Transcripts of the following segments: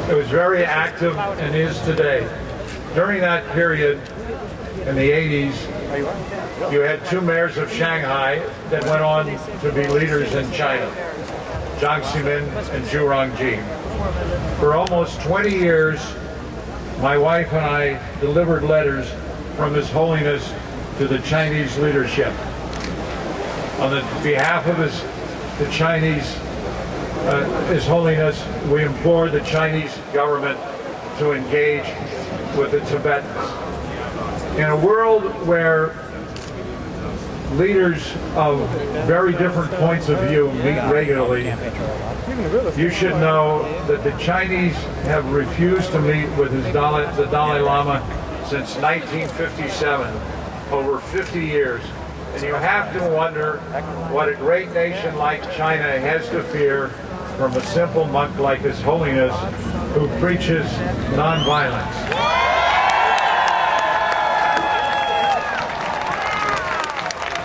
It was very active and is today. During that period, in the 80s, you had two mayors of Shanghai that went on to be leaders in China, Jiang Zemin and Zhu Rongji. For almost 20 years, my wife and I delivered letters from His Holiness to the Chinese leadership. On the behalf of the Chinese, His Holiness, we implore the Chinese government to engage with the Tibetans. In a world where leaders of very different points of view meet regularly, you should know that the Chinese have refused to meet with the Dalai Lama since 1957, over 50 years. And you have to wonder what a great nation like China has to fear from a simple monk like His Holiness who preaches nonviolence.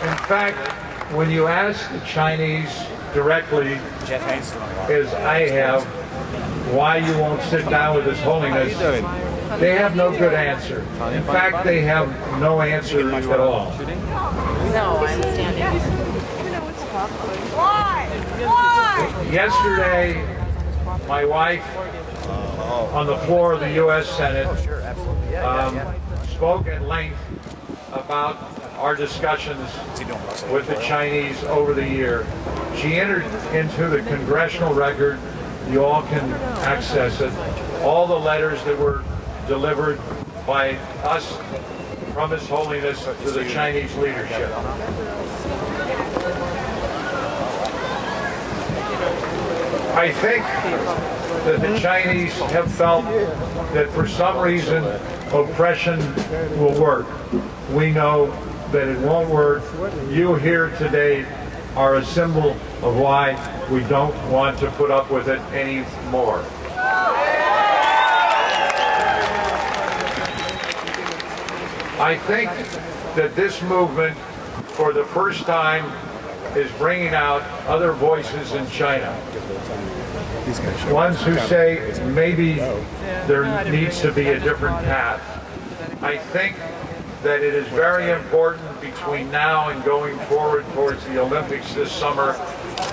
In fact, when you ask the Chinese directly, as I have, why you won't sit down with His Holiness, they have no good answer. In fact, they have no answer at all. No, I'm standing. Why? Yesterday, my wife, on the floor of the U.S. Senate, spoke at length about our discussions with the Chinese over the year. She entered into the congressional record. You all can access it. All the letters that were delivered by us from His Holiness to the Chinese leadership. I think that the Chinese have felt that for some reason oppression will work. We know that it won't work. You here today are a symbol of why we don't want to put up with it anymore. I think that this movement, for the first time, is bringing out other voices in China. Ones who say maybe there needs to be a different path. I think that it is very important between now and going forward towards the Olympics this summer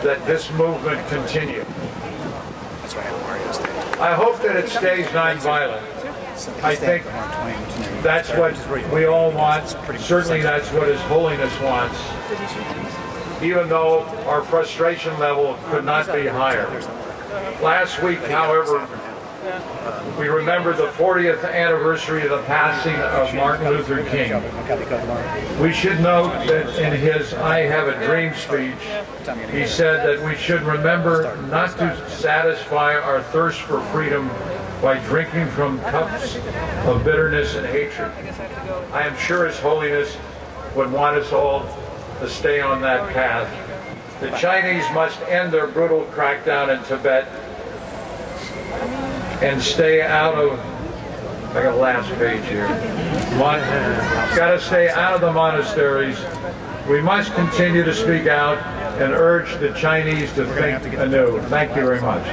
that this movement continue. I hope that it stays nonviolent. I think that's what we all want. Certainly that's what His Holiness wants, even though our frustration level could not be higher. Last week, however, we remember the 40th anniversary of the passing of Martin Luther King. We should note that in his I Have a Dream speech, he said that we should remember not to satisfy our thirst for freedom by drinking from cups of bitterness and hatred. I am sure His Holiness would want us all to stay on that path. The Chinese must end their brutal crackdown in Tibet and stay out of, I got a last page here, got to stay out of the monasteries. We must continue to speak out and urge the Chinese to think anew. Thank you very much.